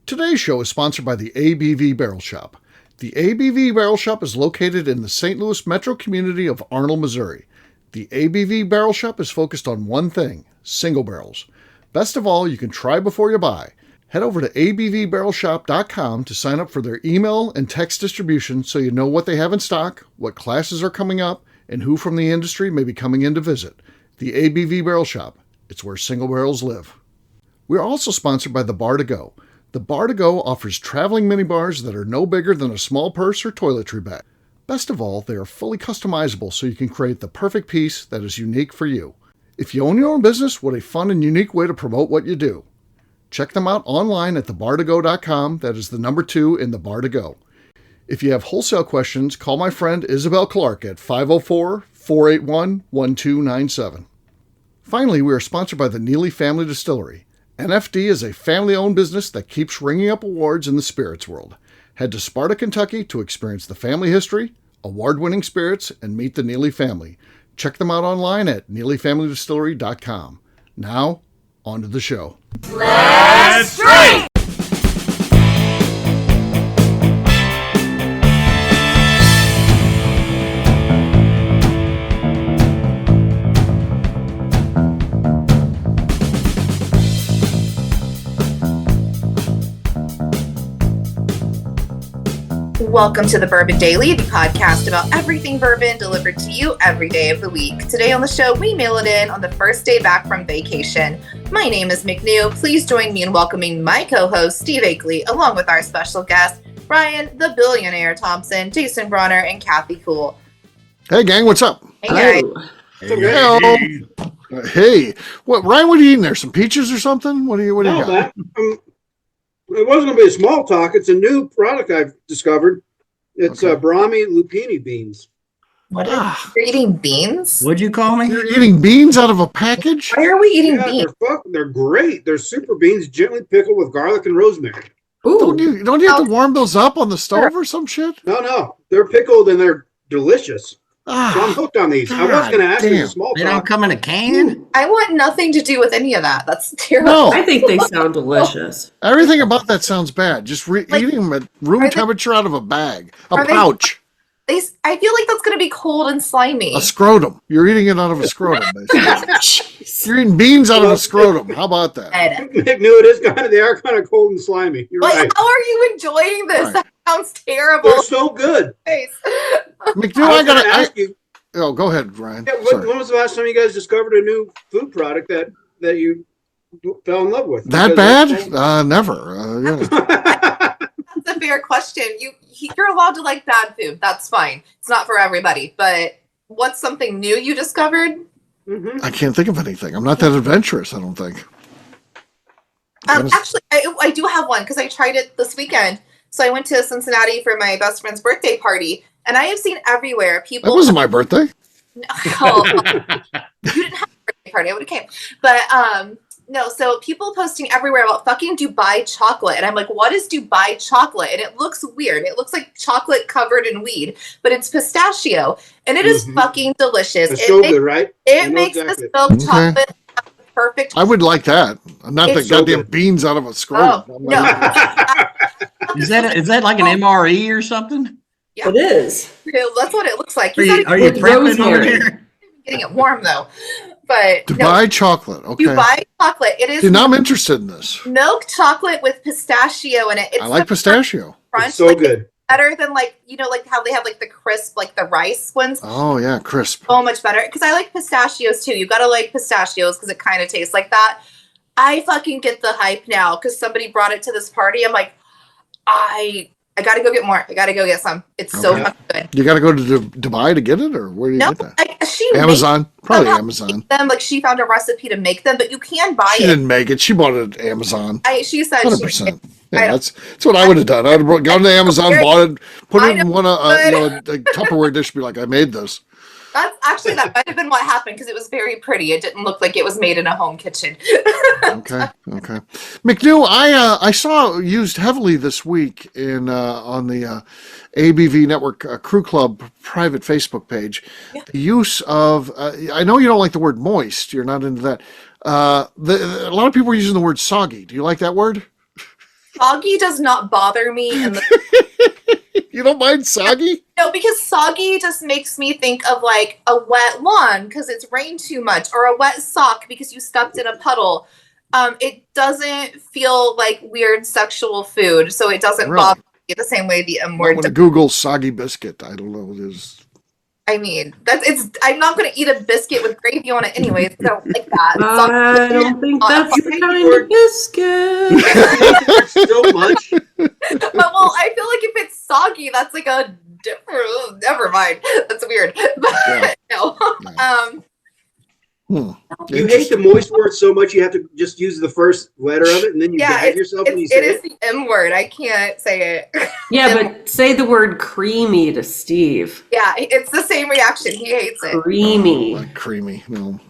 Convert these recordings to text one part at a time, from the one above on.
Today's show is sponsored by the ABV Barrel Shop. The ABV Barrel Shop is located in the St. Louis metro community of Arnold, Missouri. The ABV Barrel Shop is focused on one thing, single barrels. Best of all, you can try before you buy. Head over to abvbarrelshop.com to sign up for their email and text distribution so you know what they have in stock, what classes are coming up, and who from the industry may be coming in to visit. The ABV Barrel Shop. It's where single barrels live. We're also sponsored by the Bar to Go. The Bar to Go offers traveling minibars that are no bigger than a small purse or toiletry bag. Best of all, they are fully customizable so you can create the perfect piece that is unique for you. If you own your own business, what a fun and unique way to promote what you do. Check them out online at thebartogo.com. That is the number 2 in the Bar to Go. If you have wholesale questions, call my friend Isabel Clark at 504-481-1297. Finally, we are sponsored by the Neely Family Distillery. NFD is a family-owned business that keeps ringing up awards in the spirits world. Head to Sparta, Kentucky to experience the family history, award-winning spirits, and meet the Neely family. Check them out online at neelyfamilydistillery.com. Now, on to the show. Let's drink! Welcome to the Bourbon Daily, the podcast about everything bourbon delivered to you every day of the week. Today on the show, we mail it in on the first day back from vacation. My name is McNew. Please join me in welcoming my co-host, Steve Akeley, along with our special guest, Ryan, the Billionaire Thompson, Jason Bronner, and Kathy Kuhl. Hey, gang, what's up? Hey, guys. Hey. Hey. What, Ryan, what are you eating there? Some peaches or something? What do you got? It wasn't going to be a small talk. It's a new product I've discovered. It's Brahmi lupini beans. You're eating beans? What'd you call me? You're eating beans out of a package? Why are we eating beans? They're great. They're super beans, gently pickled with garlic and rosemary. Ooh. Don't you have to warm those up on the stove or some shit? No. They're pickled and they're delicious. So I'm hooked on these. I was going to ask you a small They talk. don't come in a can? I want nothing to do with any of that. That's terrible. No. I think they sound delicious. Everything about that sounds bad. Just eating them at room temperature out of a bag. A pouch. I feel like that's going to be cold and slimy. A scrotum. You're eating it out of a scrotum, basically. You're eating beans out of a scrotum. How about that? McNew, they are kind of cold and slimy. You're right. How are you enjoying this? Right. That sounds terrible. They're so good. McNew, I was going to ask you. Oh, go ahead, Ryan. Yeah, when was the last time you guys discovered a new food product that you fell in love with? That bad? Never. That's a fair question. You're allowed to like bad food. That's fine. It's not for everybody. But what's something new you discovered? Mm-hmm. I can't think of anything. I'm not that adventurous, I don't think. Actually, I do have one because I tried it this weekend. So I went to Cincinnati for my best friend's birthday party. And I have seen everywhere people. That wasn't my birthday. No, you didn't have a birthday party. I would have came. But no, so people posting everywhere about fucking Dubai chocolate. And I'm like, what is Dubai chocolate? And it looks weird. It looks like chocolate covered in weed, but it's pistachio. And it is fucking delicious. It's so good, right? It makes the milk chocolate perfect. I would like that. Not the goddamn beans out of a scrotum. Oh, no. Is that like an MRE or something? Yeah. It is. That's what it looks like. Are you prepping over there? Getting it warm though. But Dubai chocolate. Okay. Dubai chocolate. It is. Dude, now I'm interested in this. Milk chocolate with pistachio in it. It's I like pistachio. It's so good. Better than like how they have like the crisp, like the rice ones. Oh yeah, crisp. So much better because I like pistachios too. You gotta like pistachios because it kind of tastes like that. I fucking get the hype now because somebody brought it to this party. I'm like, I gotta go get more. I gotta go get some. It's so fucking good. You gotta go to Dubai to get it, or where do you get that? She Amazon, probably Amazon. Them like she found a recipe to make them, but you can buy it. She didn't make it. She bought it at Amazon. She said 100%. Yeah, that's what I would have done. I'd have gone to Amazon, bought it, put it in a Tupperware dish, be like, I made this. That might have been what happened because it was very pretty. It didn't look like it was made in a home kitchen. Okay. McNew, I saw used heavily this week on the ABV Network Crew Club private Facebook page. Yeah. The use of I know you don't like the word moist. You're not into that. A lot of people are using the word soggy. Do you like that word? soggy does not bother me in the You don't mind soggy? no, because soggy just makes me think of like a wet lawn because it's rained too much, or a wet sock because you stepped in a puddle. It doesn't feel like weird sexual food, so it doesn't Really? bother me the same way the M I'm word going does. to Google soggy biscuit. I don't know what it is. I mean, I'm not going to eat a biscuit with gravy on it anyways. I don't like that. I don't think that's You the hate the kind word- of biscuit. So much. But, well, I feel like if it's soggy, that's like a different. Never mind. That's weird. But Yeah. no. Hmm. You hate the moist word so much you have to just use the first letter of it, and then you Yeah, gag yourself when you it say is it. the M word. I can't say it. Yeah, but say the word creamy to Steve. Yeah, it's the same reaction. He hates it. Creamy. Like creamy. No.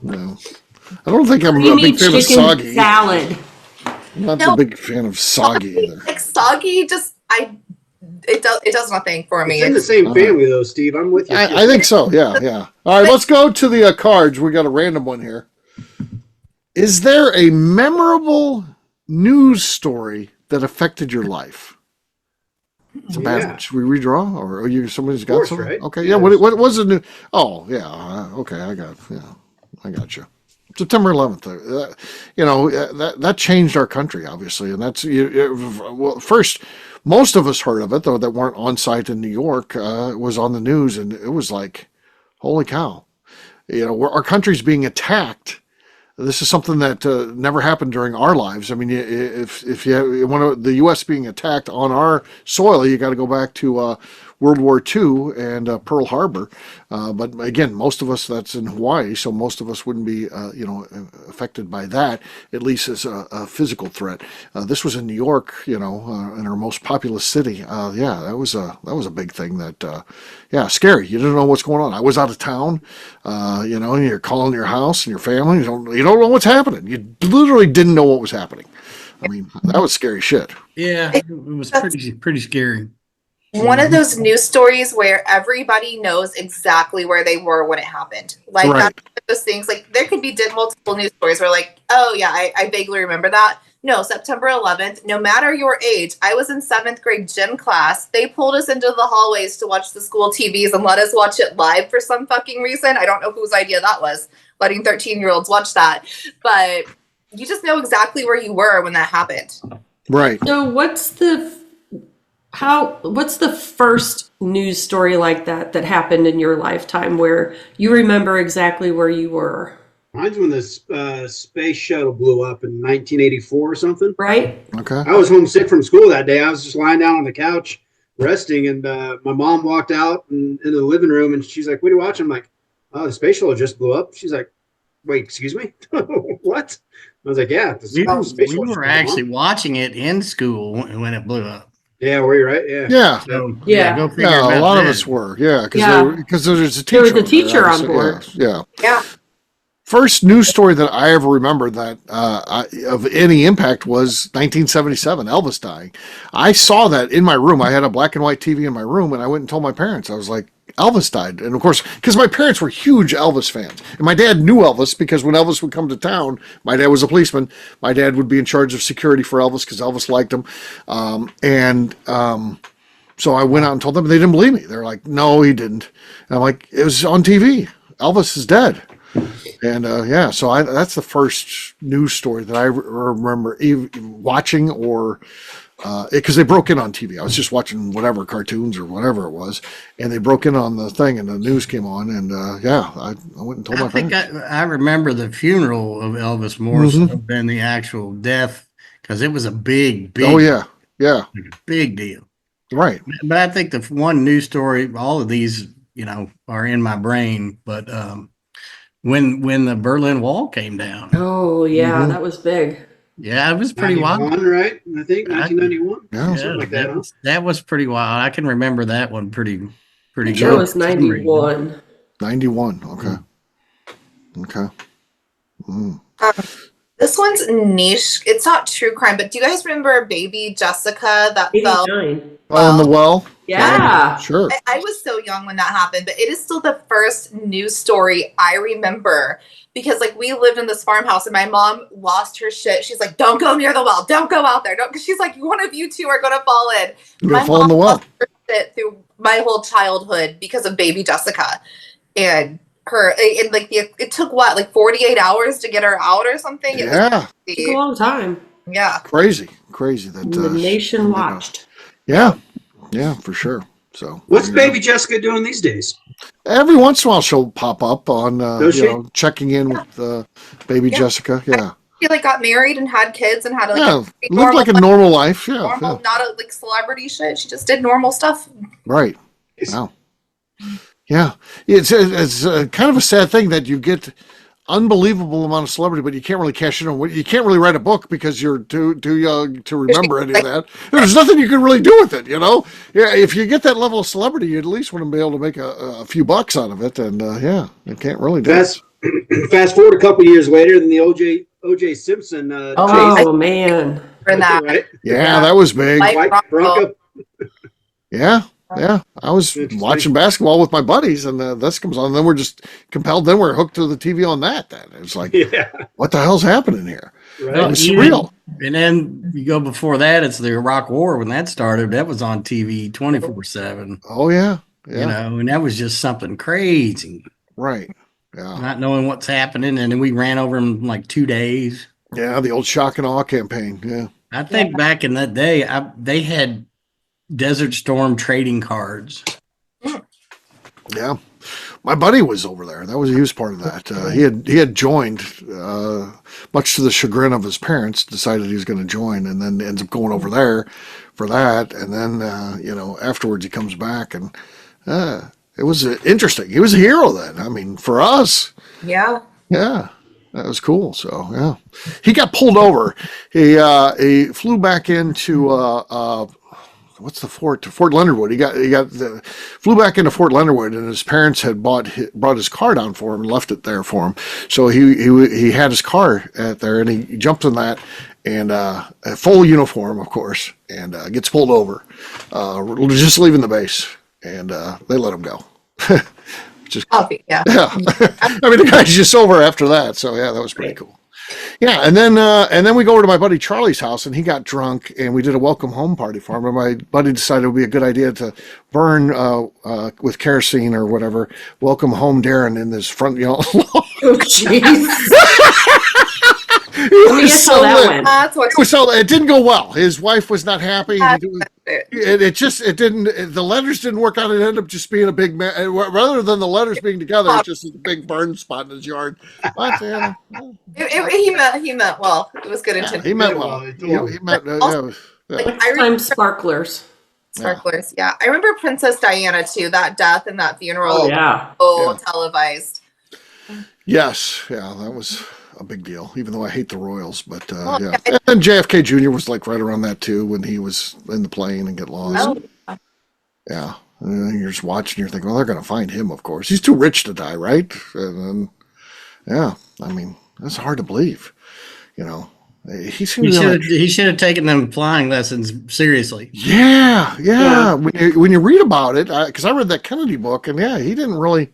I don't think I'm a Creamy big fan of chicken soggy. salad. I'm not No. a big fan of soggy either. Like soggy, it does nothing for me. It's in the same family, though, Steve. I'm with you. I think so. Yeah. All right, let's go to the cards. We got a random one here. Is there a memorable news story that affected your life? It's a bad Yeah. one. Should we redraw, or are you somebody's got course, something? right? Okay, Yeah, yeah. What was the new? Oh, yeah. Okay, I got you. September 11th. That changed our country, obviously, and that's well. First, most of us heard of it, though, that weren't on site in New York. It was on the news, and it was like, holy cow! Our country's being attacked. This is something that never happened during our lives. I mean, if you want the U.S. being attacked on our soil, you got to go back to World War II and Pearl Harbor. But again, most of us, that's in Hawaii, so most of us wouldn't be, affected by that, at least as a physical threat. This was in New York, in our most populous city. That was a big thing. Scary. You didn't know what's going on. I was out of town, and you're calling your house and your family. You don't know what's happening. You literally didn't know what was happening. I mean, that was scary shit. Yeah, it was pretty scary. One of those news stories where everybody knows exactly where they were when it happened. Like Right. that's one of those things. Like there could be multiple news stories where like, oh yeah, I vaguely remember that. No, September 11th, no matter your age, I was in 7th grade gym class. They pulled us into the hallways to watch the school TVs and let us watch it live for some fucking reason. I don't know whose idea that was, letting 13-year-olds watch that. But you just know exactly where you were when that happened. Right. So what's the first news story like that happened in your lifetime where you remember exactly where you were? Mine's when the space shuttle blew up in 1984 or something. Right? Okay. I was homesick from school that day. I was just lying down on the couch resting, and my mom walked out into the living room, and she's like, "What are you watching?" I'm like, "Oh, the space shuttle just blew up." She's like, "Wait, excuse me? What?" I was like, "Yeah, the space We shuttle just were blew actually up." watching it in school when it blew up. Yeah, were you right? Yeah. Yeah. So Yeah. go figure Yeah, a about lot of that. us were. Yeah, Yeah. because there's a teacher. There was a on there, teacher on obviously. board. Yeah. Yeah. First news story that I ever remember that of any impact was 1977, Elvis dying. I saw that in my room. I had a black and white TV in my room, and I went and told my parents. I was like, Elvis died. And of course, because my parents were huge Elvis fans. And my dad knew Elvis because when Elvis would come to town, my dad was a policeman. My dad would be in charge of security for Elvis because Elvis liked him. So I went out and told them, and they didn't believe me. They're like, no, he didn't. And I'm like, it was on TV. Elvis is dead. And so that's the first news story that I remember watching, or because they broke in on TV. I was just watching whatever cartoons or whatever it was, and they broke in on the thing, and the news came on, and I went and told my I think parents. I remember the funeral of Elvis more so than the actual death, because it was a big, Oh yeah, big deal. right. But I think the one news story, all of these, are in my brain. But when the Berlin Wall came down, Oh, yeah, that was big. yeah, it was pretty wild. 91, right? I think 1991. Yeah. Something like that. Huh? That was pretty wild. I can remember that one pretty That good. was 91. 91. Okay. This one's niche. It's not true crime, but do you guys remember baby Jessica that fell? 89. Oh, in the well. Yeah. Sure. I was so young when that happened, but it is still the first news story I remember because like we lived in this farmhouse and my mom lost her shit. She's like, don't go near the well. Don't go out there. Don't, because she's like, one of you two are going to fall in. You're going to fall in the well. Lost her shit through my whole childhood because of baby Jessica. And it took what, like 48 hours to get her out or something? Yeah. It took a long time. Yeah. Crazy that The nation watched. Yeah, for sure. So what's baby Jessica doing these days? Every once in a while she'll pop up on checking in with baby Jessica. Yeah. She like got married and had kids and had lived like a normal life. Yeah. Normal, not a like celebrity shit. She just did normal stuff. Right. Wow. Yeah. It's kind of a sad thing that you get unbelievable amount of celebrity, but you can't really cash in on. You can't really write a book because you're too young to remember any of that. There's nothing you can really do with it, you know. Yeah, if you get that level of celebrity, you at least want to be able to make a few bucks out of it, and you can't really do it. Fast forward a couple years later, then the O.J. Simpson. Man, For that, right? Yeah, that was big. White Bronco. Yeah. I was watching basketball with my buddies, and this comes on. And then we're just compelled. Then we're hooked to the TV on that. Then it's like, what the hell's happening here? Right. It was surreal. And then you go before that, it's the Iraq War. When that started, that was on TV 24/7. Oh yeah. You know, and that was just something crazy. Right. Yeah. Not knowing what's happening, and then we ran over them in like 2 days. Yeah, the old shock and awe campaign. Yeah. I think back in that day, they had Desert Storm trading cards. Yeah, my buddy was over there. He was part of that. He had joined, much to the chagrin of his parents. Decided he was going to join, and then ends up going over there for that. And then afterwards he comes back, and it was interesting. He was a hero then. I mean, for us. Yeah. Yeah. That was cool. So yeah, he got pulled over. He flew back into what's the fort? Fort Leonard Wood. He flew back into Fort Leonard Wood, and his parents had brought his car down for him and left it there for him. So he had his car at there, and he jumped in that, and a full uniform, of course, and gets pulled over, just leaving the base, and they let him go. Just yeah. I mean, the guy's just over after that, so yeah, that was pretty cool. Yeah, and then we go over to my buddy Charlie's house, and he got drunk, and we did a welcome home party for him. And my buddy decided it would be a good idea to burn with kerosene or whatever. Welcome home, Darren, in this front yard. Oh, jeez. Let me guess how that went. It didn't go well. His wife was not happy. It didn't. The letters didn't work out. It ended up just being a big man. Rather than the letters being together, it's just a big burn spot in his yard. But he meant well. It was good intention. He meant well. He meant. Sparklers. Sparklers. Yeah, I remember Princess Diana too. That death and that funeral. Oh yeah. Televised. Yes. Yeah, that was a big deal, even though I hate the Royals, but yeah. And JFK Jr. was like right around that too, when he was in the plane and get lost. Yeah. And then you're just watching, you're thinking, well, they're going to find him, of course. He's too rich to die, right? And then, I mean, that's hard to believe, He should have taken them flying lessons seriously. Yeah. When you read about it, because I read that Kennedy book, and he didn't really.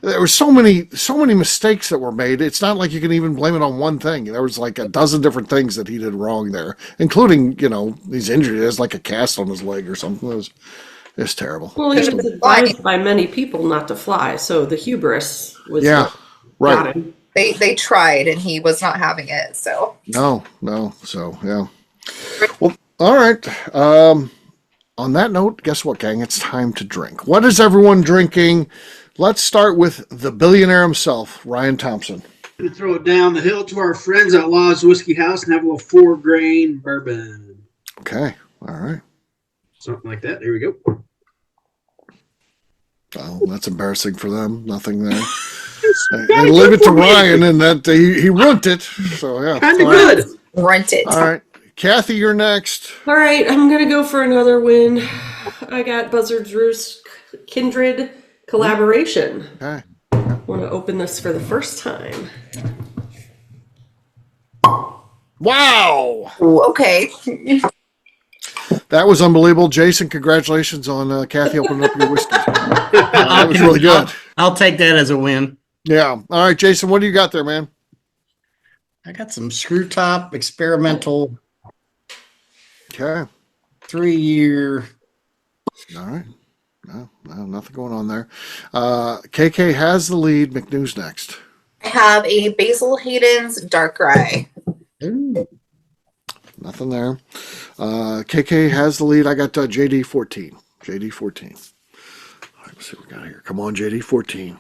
There were so many mistakes that were made. It's not like you can even blame it on one thing. There was like a dozen different things that he did wrong there, including, these injuries. There's like a cast on his leg or something. It was terrible. Well, he was advised by many people not to fly, so the hubris was right. Him. They tried, and he was not having it. So no. So yeah. Well, all right. On that note, guess what, gang? It's time to drink. What is everyone drinking? Let's start with the billionaire himself, Ryan Thompson. I'm going to throw it down the hill to our friends at Law's Whiskey House and have a little 4-grain bourbon. Okay. All right. Something like that. There we go. Well, that's embarrassing for them. Nothing there. They leave it to Ryan, and that he runt it. So, yeah. Kind of good. Runt it. All right. Kathy, you're next. All right. I'm going to go for another win. I got Buzzard's Roost Kindred Collaboration. Okay. I want to open this for the first time. Wow. Ooh, okay. That was unbelievable. Jason, congratulations on Kathy opening up your whiskey. That was really good. I'll take that as a win. Yeah. All right, Jason, what do you got there, man? I got some screw top experimental Okay. 3-year. All right. No, nothing going on there. KK has the lead. McNew's next. I have a Basil Hayden's Dark Rye. Ooh. Nothing there. KK has the lead. I got JD 14. JD 14. All right, let's see what we got here. Come on, JD 14.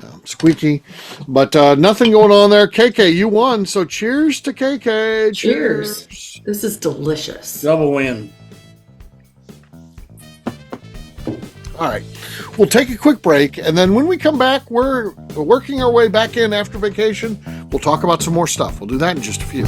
No, squeaky. But nothing going on there. KK, you won. So cheers to KK. Cheers. This is delicious. Double win. All right. We'll take a quick break, and then when we come back, we're working our way back in after vacation. We'll talk about some more stuff. We'll do that in just a few.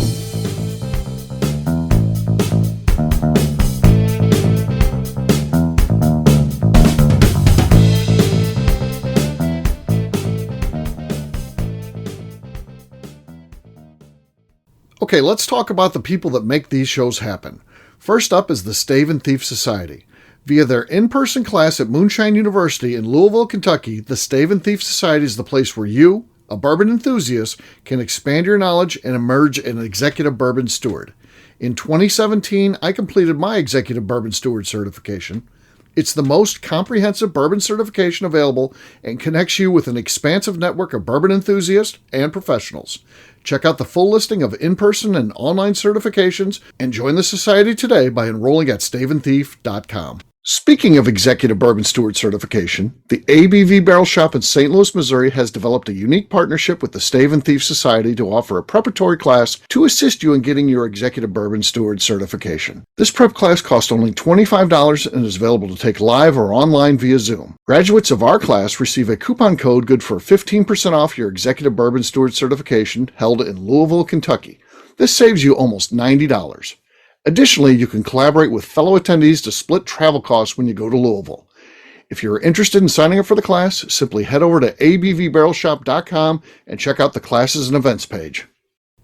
Okay, let's talk about the people that make these shows happen. First up is the Stave and Thief Society. Via their in-person class at Moonshine University in Louisville, Kentucky, the Stave and Thief Society is the place where you, a bourbon enthusiast, can expand your knowledge and emerge an executive bourbon steward. In 2017, I completed my executive bourbon steward certification. It's the most comprehensive bourbon certification available and connects you with an expansive network of bourbon enthusiasts and professionals. Check out the full listing of in-person and online certifications and join the society today by enrolling at staveandthief.com. Speaking of Executive Bourbon Steward certification, the ABV Barrel Shop in St. Louis, Missouri has developed a unique partnership with the Stave and Thief Society to offer a preparatory class to assist you in getting your Executive Bourbon Steward certification. This prep class costs only $25 and is available to take live or online via Zoom. Graduates of our class receive a coupon code good for 15% off your Executive Bourbon Steward certification held in Louisville, Kentucky. This saves you almost $90. Additionally, you can collaborate with fellow attendees to split travel costs when you go to Louisville. If you're interested in signing up for the class, simply head over to abvbarrelshop.com and check out the classes and events page.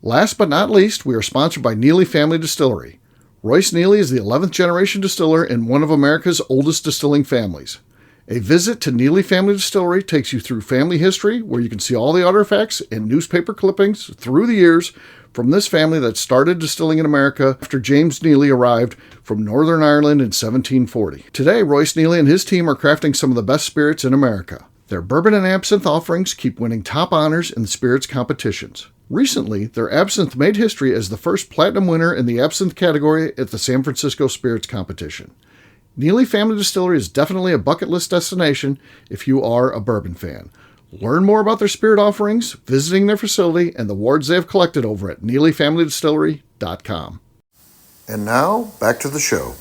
Last but not least, we are sponsored by Neely Family Distillery. Royce Neely is the 11th generation distiller in one of America's oldest distilling families. A visit to Neely Family Distillery takes you through family history, where you can see all the artifacts and newspaper clippings through the years from this family that started distilling in America after James Neely arrived from Northern Ireland in 1740. Today, Royce Neely and his team are crafting some of the best spirits in America. Their bourbon and absinthe offerings keep winning top honors in the spirits competitions. Recently, their absinthe made history as the first platinum winner in the absinthe category at the San Francisco Spirits Competition. Neely Family Distillery is definitely a bucket list destination if you are a bourbon fan. Learn more about their spirit offerings, visiting their facility, and the awards they have collected over at NeelyFamilyDistillery.com. And now, back to the show.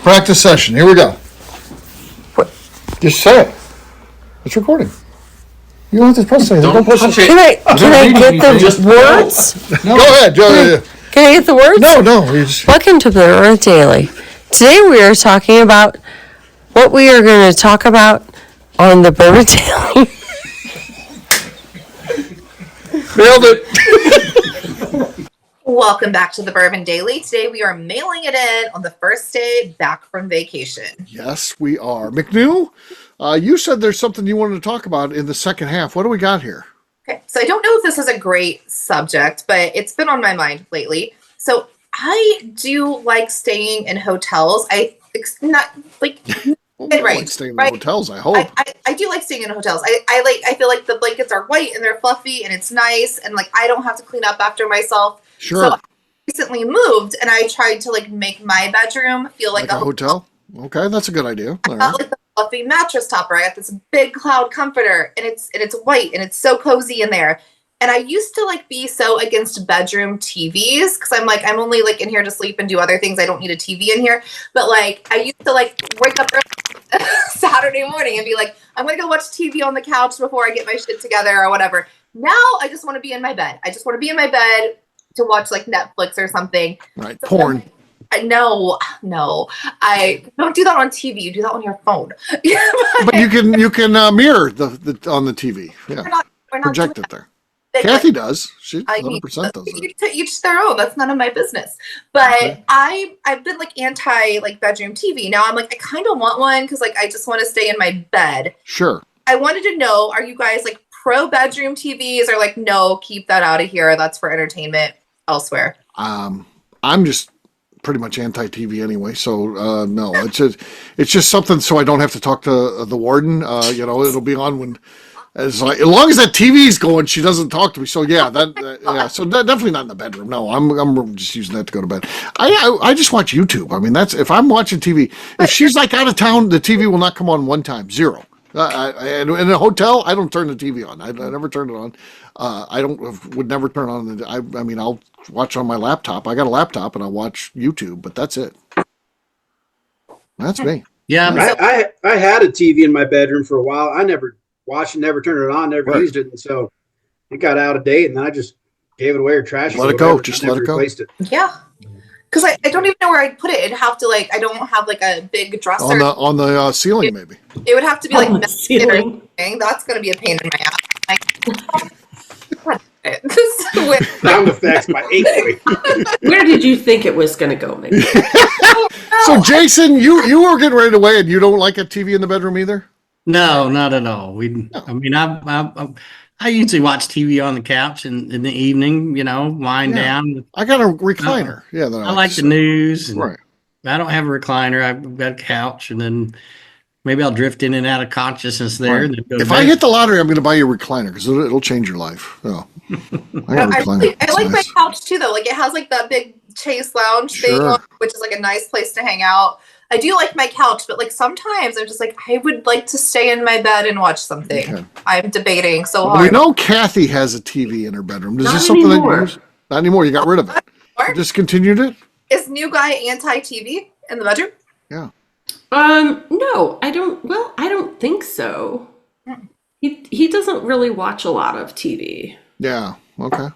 Practice session. Here we go. What? Just say it. It's recording. You don't have to press anything. Don't push it. Can I get the words? No. Go ahead. Can I get the words? No. Welcome to the Bourbon Daily. Today we are talking about what we are going to talk about on the Bourbon Daily. Nailed it. Welcome back to the Bourbon Daily. Today we are mailing it in on the first day back from vacation. Yes, we are. McNew, you said there's something you wanted to talk about in the second half. What do we got here? Okay, so I don't know if this is a great subject, but it's been on my mind lately. So I do like staying in hotels. It's not like Right. Like staying in hotels, I hope. I do like staying in hotels. I feel like the blankets are white and they're fluffy and it's nice and like I don't have to clean up after myself. Sure. So I recently moved and I tried to like make my bedroom feel like a hotel. Okay, that's a good idea. I got like the fluffy mattress topper. I got this big cloud comforter and it's white and it's so cozy in there. And I used to like be so against bedroom TVs because I'm only like in here to sleep and do other things. I don't need a TV in here. But like I used to like wake up Saturday morning and be like, I'm gonna go watch TV on the couch before I get my shit together or whatever. Now I just want to be in my bed. I just want to be in my bed to watch like Netflix or something. Right. Porn. No. I don't do that on TV. You do that on your phone. But you can mirror the on the TV. Yeah. We're not Project doing it there. that. Kathy does. She I mean, 100% does it. to each their own. That's none of my business. But Okay. I've been like anti like bedroom TV. Now I'm like I kind of want one because like I just want to stay in my bed. Sure. I wanted to know, are you guys like pro bedroom TVs or like no, keep that out of here. That's for entertainment elsewhere. I'm just pretty much anti-TV anyway, so no, it's just something so I don't have to talk to the warden. It'll be on when as long as that TV's going, she doesn't talk to me. So yeah, so definitely not in the bedroom. No, I'm just using that to go to bed. I just watch YouTube. I mean, that's if I'm watching TV. If she's like out of town, the TV will not come on one time. Zero. And in a hotel, I don't turn the TV on. I never turn it on. Would never turn on. I mean, I'll watch on my laptop. I got a laptop and I'll watch YouTube, but that's it. That's me. Yeah, I had a TV in my bedroom for a while. I never watched it, never turned it on, never used it, and so it got out of date, and then I just gave it away or trashed it. Let it go. Just let it go. Replaced it. Yeah. Because I don't even know where I'd put it. It'd have to like I don't have like a big dresser. On the ceiling, maybe. It would have to be like On the ceiling. That's going to be a pain in my ass. Sound effects by 8. Where did you think it was going to go, maybe? So Jason, you were getting ready to weigh, and you don't like a TV in the bedroom either? no, not at all. I mean, I usually watch TV on the couch in the evening. Wind down. I got a recliner. Yeah, I like the news. And Right. I don't have a recliner. I've got a couch, and then maybe I'll drift in and out of consciousness there. And then go to If I bed. hit the lottery, I'm going to buy you a recliner because it'll change your life. Oh. I got a recliner. I It's like my nice. couch too, though. Like it has like that big Chase lounge thing, Sure. which is like a nice place to hang out. I do like my couch, but like sometimes I'm just like I would like to stay in my bed and watch something. Okay. I'm debating so Well, hard. we know Kathy has a TV in her bedroom. Is Not this something that anymore. you use? Not anymore. You got rid of it. You discontinued it? Is new guy anti-TV in the bedroom? Yeah. No, I don't. Well, I don't think so. He doesn't really watch a lot of TV. Yeah. Okay.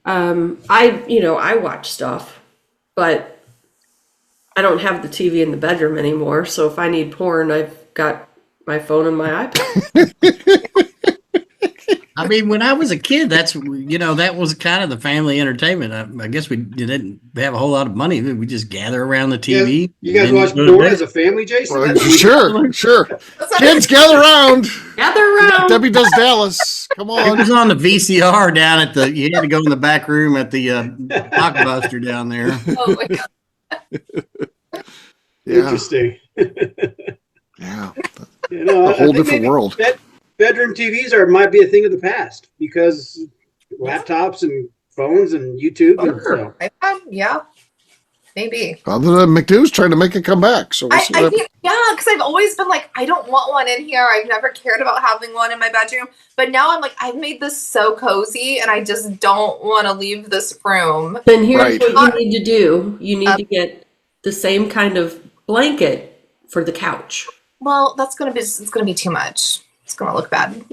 I watch stuff, but I don't have the TV in the bedroom anymore. So if I need porn, I've got my phone and my iPad. I mean, when I was a kid, that was kind of the family entertainment. I guess we didn't have a whole lot of money. We just gather around the TV. You guys and watch go to porn bed. as a family, Jason? Well, That's- sure. Kids, gather around. Gather around. Debbie does Dallas. Come It on. was on the VCR down at you had to go in the back room at the Blockbuster down there. Oh my god. Yeah. Interesting. Yeah. A A whole different world. Bedroom TVs might be a thing of the past because laptops and phones and YouTube. And so. iPad? Yeah. Maybe. Other than McNew's trying to make it come back. So we'll see I what think, yeah, because I've always been like, I don't want one in here. I've never cared about having one in my bedroom. But now I'm like, I've made this so cozy and I just don't want to leave this room. Then here's Right. what you need to do. You need to get the same kind of blanket for the couch. Well, it's gonna be too much. It's gonna look bad.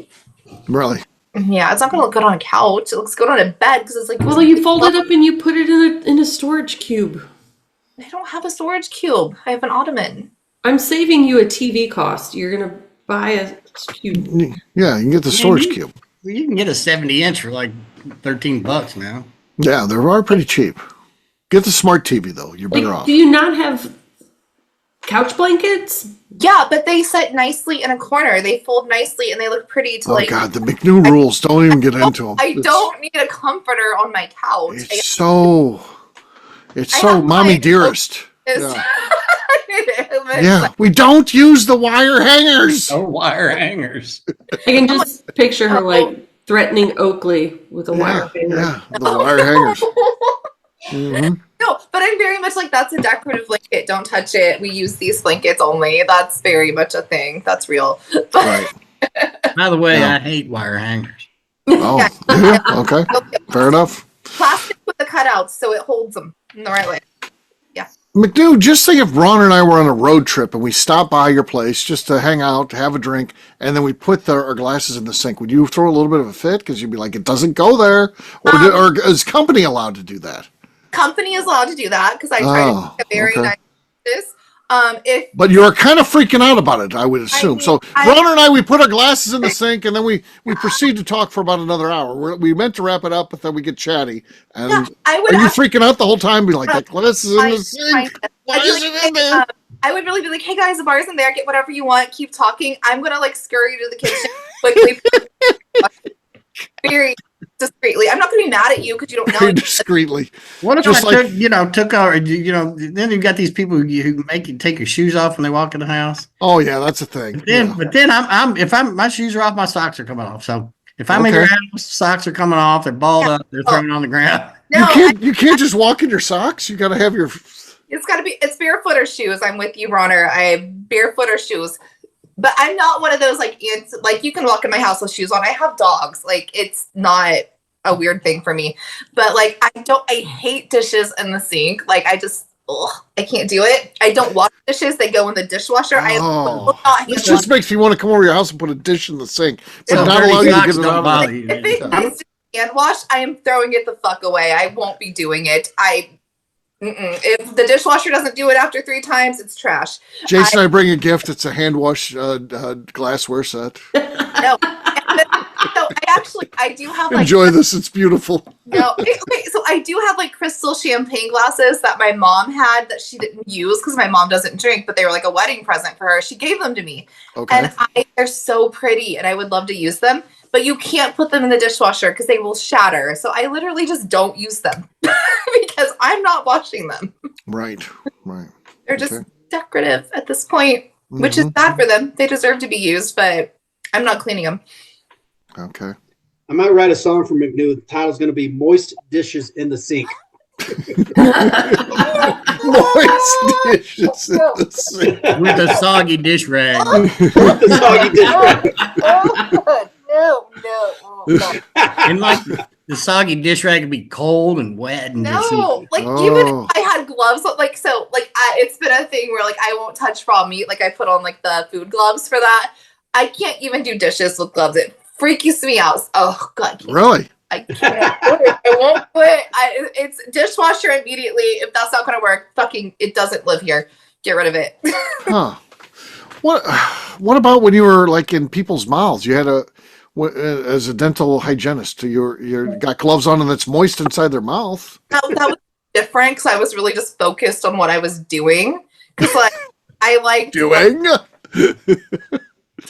really. Yeah, it's not gonna look good on a couch. It looks good on a bed because it's like. Well, you fold it up and you put it in a storage cube. I don't have a storage cube. I have an ottoman. I'm saving you a TV cost. You're gonna buy a cube. Yeah, you can get the storage cube. You can get a 70-inch for like $13 now. Yeah, they are pretty cheap. Get the smart TV though. You're better off. Do you not have couch blankets? Yeah, but they sit nicely in a corner. They fold nicely and they look pretty to Oh like. God, the McNew rules. Don't even get into them. I don't need a comforter on my couch. It's so have mommy mine. dearest. It's- Yeah. It's Yeah, like- we don't use the wire hangers. Oh, wire hangers. I can just picture her like threatening Oakley with a wire hanger. Yeah, the wire hangers. Mhm. No, but I'm very much like that's a decorative blanket. Don't touch it. We use these blankets only. That's very much a thing. That's real. But Right. By the way, Yeah. I hate wire hangers. Oh, yeah, okay. Fair enough. plastic with the cutouts so it holds them in the right way. McNew, just think if Ron and I were on a road trip and we stopped by your place just to hang out, to have a drink, and then we put our glasses in the sink. Would you throw a little bit of a fit? Because you'd be like, it doesn't go there. Or is company allowed to do that? Company is allowed to do that because I try to make a very nice this. But you're kind of freaking out about it, I would assume. Ron and I, we put our glasses in the sink, and then we proceed to talk for about another hour. We meant to wrap it up, but then we get chatty. And are you freaking out the whole time? Be like, that glasses in the sink. Why is it in there? I would really be like, hey guys, the bar's in there. Get whatever you want. Keep talking. I'm gonna like scurry to the kitchen quickly, very discreetly. I'm not gonna be mad at you because you don't know. Very discreetly. What if took our, then you've got these people who make you take your shoes off when they walk in the house. Oh yeah, that's a thing. But then my shoes are off, my socks are coming off. So if I'm in your house, socks are coming off, they're balled up, they're thrown on the ground. No, you can't just walk in your socks. You got to have your. It's barefoot or shoes. I'm with you, Ronner. I have barefoot or shoes. But I'm not one of those like you can walk in my house with shoes on. I have dogs. Like it's not a weird thing for me. But like I hate dishes in the sink. Like I can't do it. I don't wash dishes. They go in the dishwasher. This just makes me want to come over to your house and put a dish in the sink, but not allow you to get it on. If it needs to be hand washed, I am throwing it the fuck away. I won't be doing it. If the dishwasher doesn't do it after 3 times, it's trash. Jason, I bring a gift. It's a hand wash glassware set. No. So I do have like. Enjoy this. It's beautiful. No. Okay, so I do have like crystal champagne glasses that my mom had that she didn't use because my mom doesn't drink, but they were like a wedding present for her. She gave them to me. Okay. And they're so pretty and I would love to use them. But you can't put them in the dishwasher because they will shatter. So I literally just don't use them because I'm not washing them. Right. They're just decorative at this point, which is bad for them. They deserve to be used, but I'm not cleaning them. Okay. I might write a song for McNew. The title's going to be Moist Dishes in the Sink. Moist dishes in the sink. With a soggy dish rag. No. And like the soggy dish rag would be cold and wet and even if I had gloves, it's been a thing where like I won't touch raw meat. Like I put on like the food gloves for that. I can't even do dishes with gloves. It freaks me out. Oh God. Really? I can't. I won't put. It's dishwasher immediately. If that's not going to work, it doesn't live here. Get rid of it. Huh? What about when you were like in people's mouths? You had as a dental hygienist, you got gloves on and it's moist inside their mouth. That was different because I was really just focused on what I was doing. Because like I like doing.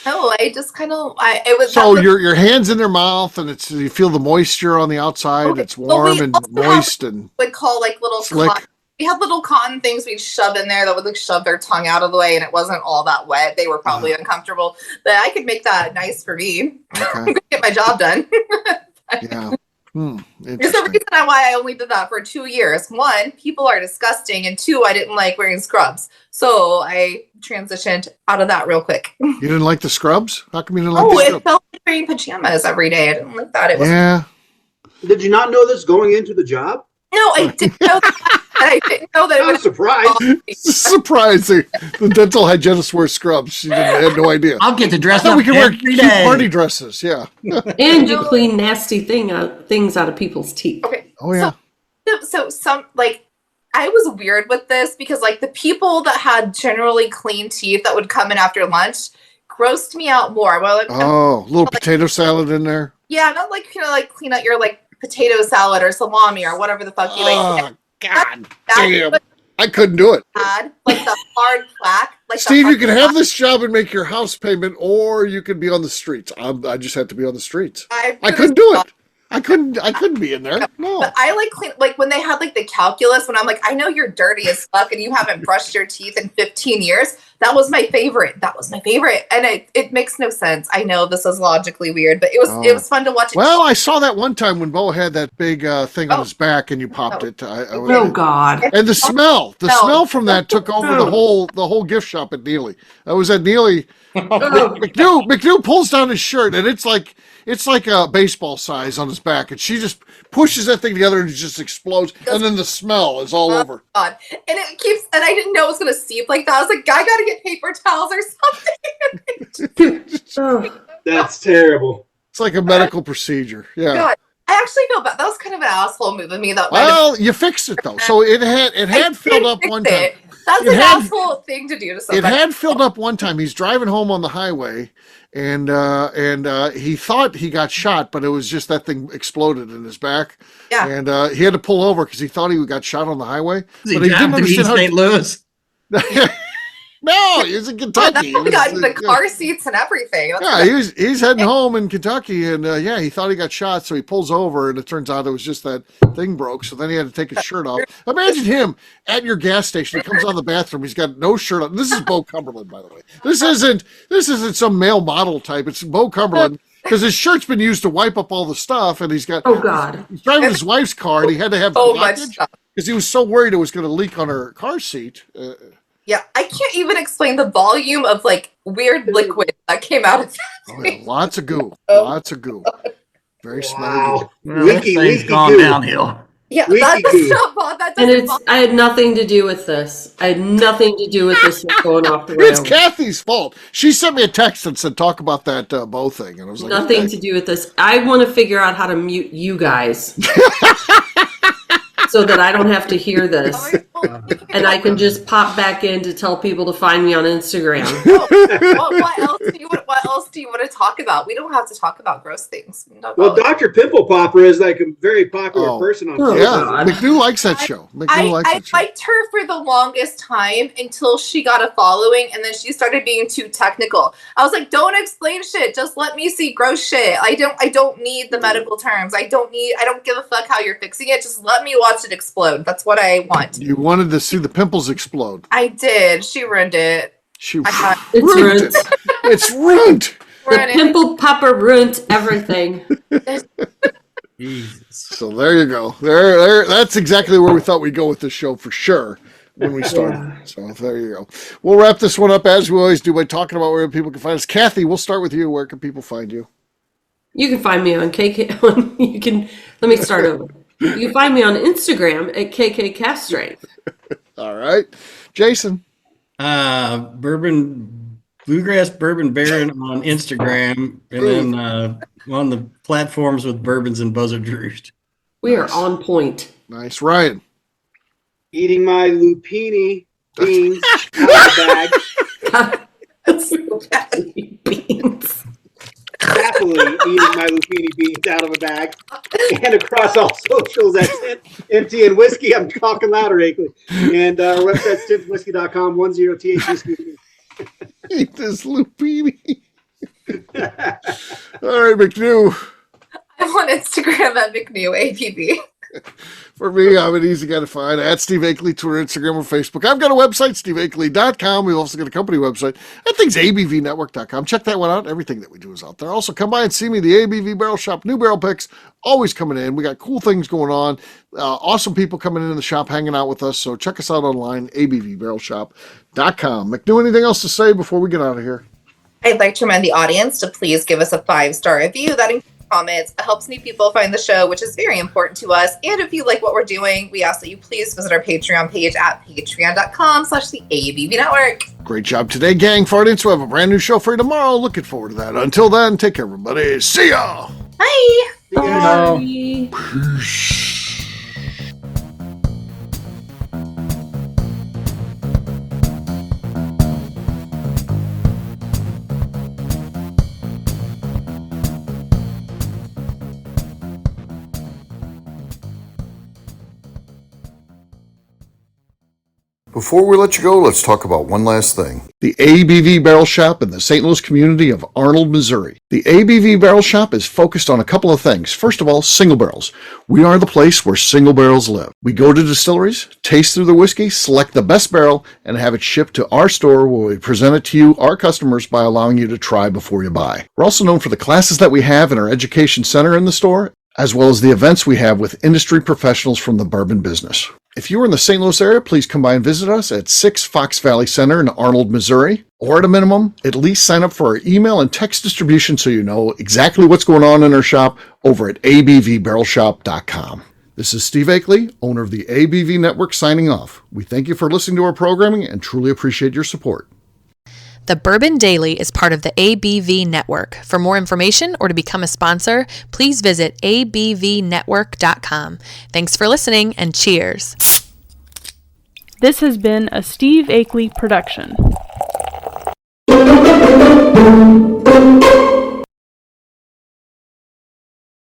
No, I just kind of it was. So your hands in their mouth and you feel the moisture on the outside. Okay. It's warm and moist and would call like little slick. We had little cotton things we'd shove in there that would like shove their tongue out of the way, and it wasn't all that wet. They were probably uncomfortable, but I could make that nice for me. Okay. Get my job done. Yeah. There's a reason why I only did that for 2 years. 1, people are disgusting, and 2, I didn't like wearing scrubs, so I transitioned out of that real quick. You didn't like the scrubs? How come you didn't like the scrubs? It felt like wearing pajamas every day. I didn't like that. It was Did you not know this going into the job? No, I didn't know that. I didn't know that. I was surprised. Surprising. The dental hygienist wears scrubs. She had no idea. I'll get to dress up. We can wear cute party dresses. Yeah. And you clean nasty things out of people's teeth. Okay. Oh yeah. So some like I was weird with this because like the people that had generally clean teeth that would come in after lunch grossed me out more. Well, like, little potato salad in there. Yeah, not like like clean out your like potato salad or salami or whatever the fuck you like. God damn. I couldn't do it. Like the hard plaque. Like Steve, you can have this job and make your house payment, or you could be on the streets. I just had to be on the streets. I couldn't do it. I couldn't be in there. No. But I like clean, like when they had like the calculus when I'm like, I know you're dirty as fuck and you haven't brushed your teeth in 15 years. That was my favorite. And it makes no sense. I know this is logically weird, but it was fun to watch it. Well, I saw that one time when Bo had that big thing on his back and you popped it. Oh God. And the smell from that took over the whole gift shop at Neely. I was at Neely. McNew pulls down his shirt and it's like a baseball size on his back, and she just pushes that thing together and it just explodes, and then the smell is all over. God. And I didn't know it was gonna seep like that. I was like, I gotta get paper towels or something. That's terrible. It's like a medical procedure. Yeah. God. I actually feel bad. That was kind of an asshole move of me. You fixed it though. So it had filled up one time. That's an asshole thing to do to somebody. It had filled up one time. He's driving home on the highway, and he thought he got shot, but it was just that thing exploded in his back. Yeah. And he had to pull over because he thought he got shot on the highway. But he didn't understand St. Louis. No, he was in Kentucky. He got the car seats and everything. He's heading home in Kentucky, and he thought he got shot, so he pulls over, and it turns out it was just that thing broke. So then he had to take his shirt off. Imagine him at your gas station. He comes out of the bathroom. He's got no shirt on. This is Bo Cumberland, by the way. This isn't some male model type. It's Bo Cumberland. Because his shirt's been used to wipe up all the stuff, and he's got. Oh God! He's driving his wife's car, and he had to have so much stuff because he was so worried it was going to leak on her car seat. Yeah, I can't even explain the volume of like weird liquid that came out of that. Lots of goo. Lots of goo. Very smelly goo. Well, that thing's gone downhill. Yeah, that's not bad. That And doesn't I had nothing to do with this. I had nothing to do with this going off the rails. It's Kathy's fault. She sent me a text and said, "Talk about that Bo thing," and I was like, Nothing to do with this. I want to figure out how to mute you guys. So that I don't have to hear this. And I can just pop back in to tell people to find me on Instagram. What else do you want to talk about? We don't have to talk about gross things. Well, Dr. Pimple Popper is like a very popular person on Facebook. Yeah, McNew likes that show. I liked her for the longest time until she got a following, and then she started being too technical. I was like, don't explain shit. Just let me see gross shit. I don't need the medical terms. I don't give a fuck how you're fixing it. Just let me watch it explode. That's what I want. You wanted to see the pimples explode. I did. She ruined it. It's ruined. It's ruined. The pimple popper ruined everything. Jesus. So there you go. There. That's exactly where we thought we'd go with this show for sure when we started. Yeah. So there you go. We'll wrap this one up as we always do by talking about where people can find us. Kathy, we'll start with you. Where can people find you? You can find me on KK. Let me start over. You can find me on Instagram at KK Castrate. All right. Jason. Bluegrass Bourbon Baron on Instagram, and then on the platforms with Bourbons and Buzzard Roost. We are on point. Nice. Ryan. Eating my lupini beans out of the bag. Beans. Happily eating my lupini beans out of a bag, and across all socials at MT and Whiskey. I'm talking louder, Akeley. And our website's tintswhiskey.com, 10TH. Eat this lupini. All right, McNew. I'm on Instagram at McNew ABV. For me, I'm an easy guy to find at Steve Akeley, Twitter, Instagram, or Facebook. I've got a website, steveakeley.com. We've also got a company website. That thing's abvnetwork.com. Check that one out. Everything that we do is out there. Also, come by and see me, the ABV Barrel Shop. New barrel picks, always coming in. We got cool things going on. Awesome people coming in the shop, hanging out with us. So check us out online, abvbarrelshop.com. McNew, anything else to say before we get out of here? I'd like to remind the audience to please give us a 5-star review. That includes comments. It helps new people find the show, which is very important to us. And if you like what we're doing, we ask that you please visit our Patreon page at patreon.com/the ABV Network. Great job today, gang. For audience, we'll have a brand new show for you tomorrow. Looking forward to that. Until then, take care, everybody. See ya. Bye. Bye. Peace. Before we let you go, let's talk about one last thing. The ABV Barrel Shop in the St. Louis community of Arnold, Missouri. The ABV Barrel Shop is focused on a couple of things. First of all, single barrels. We are the place where single barrels live. We go to distilleries, taste through the whiskey, select the best barrel, and have it shipped to our store where we present it to you, our customers, by allowing you to try before you buy. We're also known for the classes that we have in our education center in the store, as well as the events we have with industry professionals from the bourbon business. If you are in the St. Louis area, please come by and visit us at 6 Fox Valley Center in Arnold, Missouri. Or at a minimum, at least sign up for our email and text distribution so you know exactly what's going on in our shop over at abvbarrelshop.com. This is Steve Akeley, owner of the ABV Network, signing off. We thank you for listening to our programming and truly appreciate your support. The Bourbon Daily is part of the ABV Network. For more information or to become a sponsor, please visit abvnetwork.com. Thanks for listening and cheers. This has been a Steve Akeley production.